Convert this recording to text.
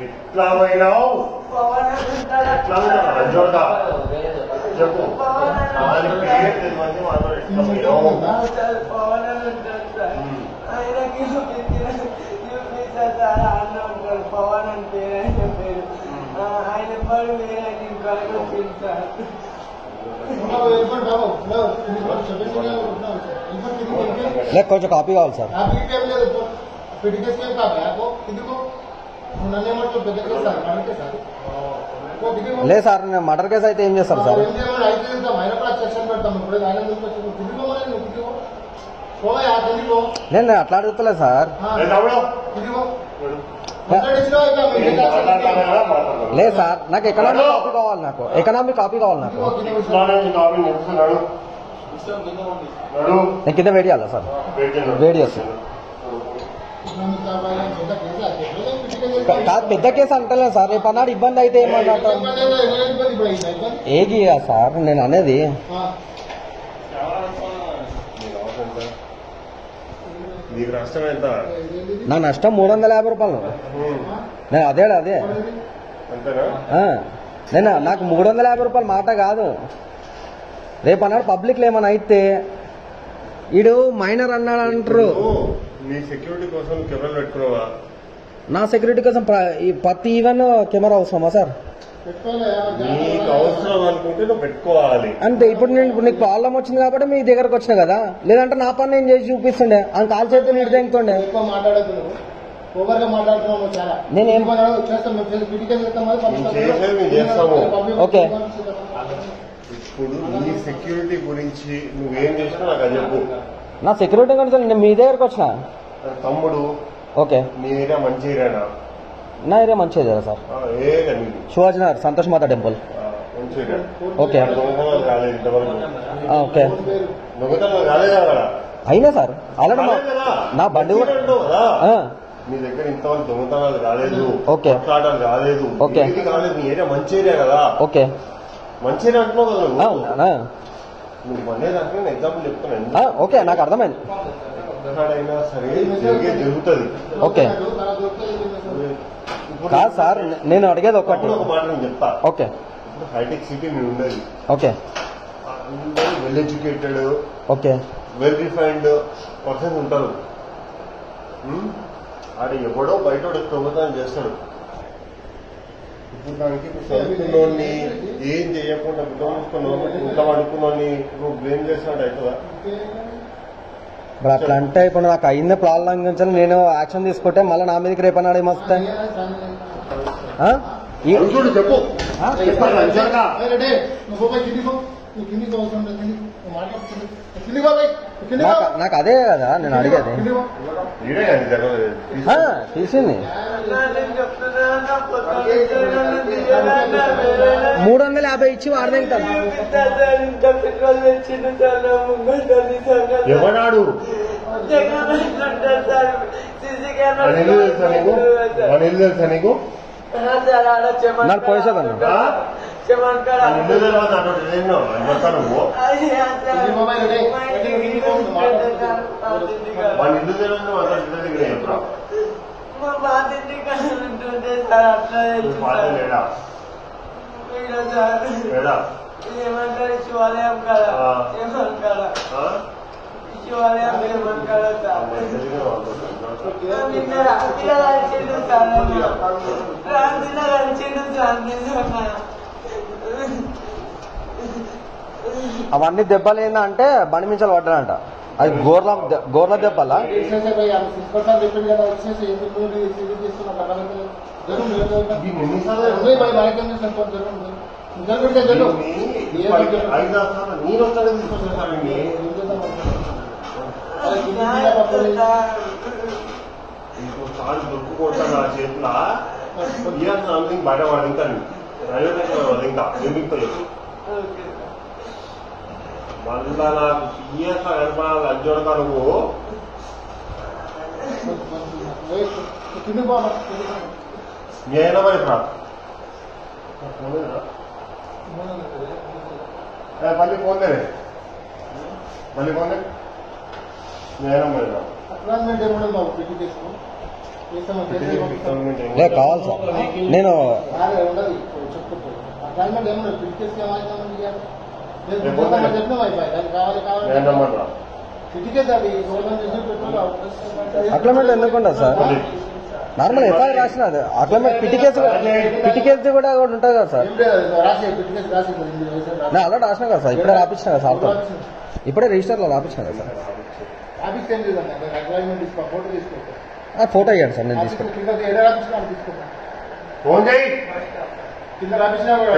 ఎట్లా పోయినావు ఎట్లా చెప్పు ఆయనకి పవన్ అని పేరు ఆయన పేరు ఆయన పడు వేరే సార్ కొంచెం కాపీ కావాలి సార్. లేదు సార్ నేను మర్డర్ కేసు అయితే ఏం చేస్తారు సార్? నేను అట్లా అడుగుతలే సార్. లేదు సార్ నాకు ఎకనామిక్ కాపీ కావాలి. నాకు ఎకనామిక్ కాపీ కావాలి. నాకు నేను కింద వెయిట్ చేయాలా సార్? వెయిట్ చేస్తాను. కాదు పెద్ద కేసు అంటలేదు సార్. రేపు అన్నాడు ఇబ్బంది అయితే ఏమన్నా ఏగి సార్ నేను అనేది. నా నష్టం 350 రూపాయలు. నేను అదే నేను నాకు 350 రూపాయలు మాట కాదు. రేపు అన్నాడు పబ్లిక్లో ఏమైనా అయితే ఈడు మైనర్ అన్నాడు అంటారు. నీ సెక్యూరిటీ కోసం కెమెరాలు పెట్టుకున్నావా? నా సెక్యూరిటీ కోసం ప్రతి ఈవెన్ కెమెరా అవసరమా సార్? నీకు అవసరం అనుకుంటే నువ్వు పెట్టుకోవాలి అంతే. ఇప్పుడు నేను నీకు ప్రాబ్లం వచ్చింది కాబట్టి మీ దగ్గరకు వచ్చిన కదా. లేదంటే నా పని నేను చేసి చూపిస్తుండే. ఆ కాల్ చేస్తే నీటి తెంగుతుండే. నేనేం ఓకే. ఇప్పుడు నీ సెక్యూరిటీ గురించి నువ్వేం చేసినా నాకు అది చెప్పు. నా సెక్యూరిటీ గురించి నేను మీ దగ్గరకు వచ్చిన. తమ్ముడు ఓకే. నీ ఏరియా మంచి ఏరియానా? నా ఏరియా మంచి ఏరియా సార్. శివాజీ నగర్ సంతోష్ మాత టెంపుల్. ఓకే ఓకే అయినా సార్ ఆల్రెడీ నా బండి కూడా నీ దగ్గర ఇంతవరకు దొంగతనాలు కాలేదు. ఓకే కాలేదు. ఓకే కాలేదు. నీ ఏరియా మంచి ఏరియా కదా. ఓకే మంచి ఏరియా అంటున్నావు కదా నువ్వు మళ్ళీ ఎగ్జాంపుల్ చెప్తున్నా. ఓకే నాకు అర్థమైంది. ఎక్కడైనా సరే జరుగుతుంది. ఓకే కాదు సార్ నేను అడిగేది ఒకటి. ఒక మాట నేను చెప్తా. ఓకే ఇప్పుడు హైటెక్ సిటీ మీరు ఉండేది. ఓకే అందరూ well educated okay well refined persons ఉంటారు. ఆడ ఎవడో బయట ప్రభుత్వం చేస్తాడు. ఇప్పుడు దానికి చదువుకున్నోని ఏం చేయకుండా ఇంట్లో పడుకున్నోని నువ్వు బ్లేమ్ చేసినట్టు అవుతుందా? ఇప్పుడు అట్లా అంటే ఇప్పుడు నాకు అయిందే ప్రాబ్లం నేను యాక్షన్ తీసుకుంటే మళ్ళీ నా మీదకి రేపు అన్నాడు ఏమొస్తాయి? చెప్పు నాకు అదే కదా నేను అడిగేది. తీసింది 350 ఇచ్చి వాడదేంటాను. ఎవడాడు తెలుసా నీకు? నాకు పోయేసేదాన్ని ఏమంటారు శివాలయం కదా ఏమంటారా శివాలయం ఏమంటారా నిన్న రాత్రిలో కలిసిండు రాత్రిలో కలిసిండు అవన్నీ దెబ్బలు ఏందంటే బండి మించాలు పడ్డానంట. అది గోర్ల దెబ్బలా? ఇంకోసారి దొరుకుకోవటం నా చేతిలో ఇయర్స్ బయట వాడు ఇంకా రైల్వే స్టేషన్ ఇంకా ఎందుకు మళ్ళా నాకు ఇయర్స్ కనపడాలి అజ్జోడక నువ్వు నేను వైపు మళ్ళీ ఫోన్ మళ్ళీ ఫోన్ నేను మరి లేదు కావాలి సార్ నేను ఉండదు చెప్పుకుంటాడు అపాయింట్మెంట్ ఏమన్నా క్రిటికేస్ చెప్పినాం అయిపోయి దానికి కావాలి కావాలి క్రిటికేస్ అది గవర్నమెంట్ అక్లమెంట్ ఎందుకు ఉండదు సార్ నార్మల్ ఎఫ్ఐఆర్ రాసిన అక్లమెంట్ పిటికేస్ కూడా ఉంటుంది కదా సార్ రాసి క్రిటికేస్ రాసి నేను అలా రాసిన కదా సార్ ఇప్పుడే రాపించిన కదా సార్తో ఇప్పుడే రిజిస్టర్లో రాపించిన కదా సార్ ఆఫీస్ ఏం లేదన్నా అపాయింట్మెంట్ తీసుకో ఫోటో తీసుకో ఫోటో ఇవ్వండి సార్ నేను తీసుకుంటాను కింద ఏడా రాపించినా తీసుకో ఫోన్ చేయి కింద రాపించినా కూడా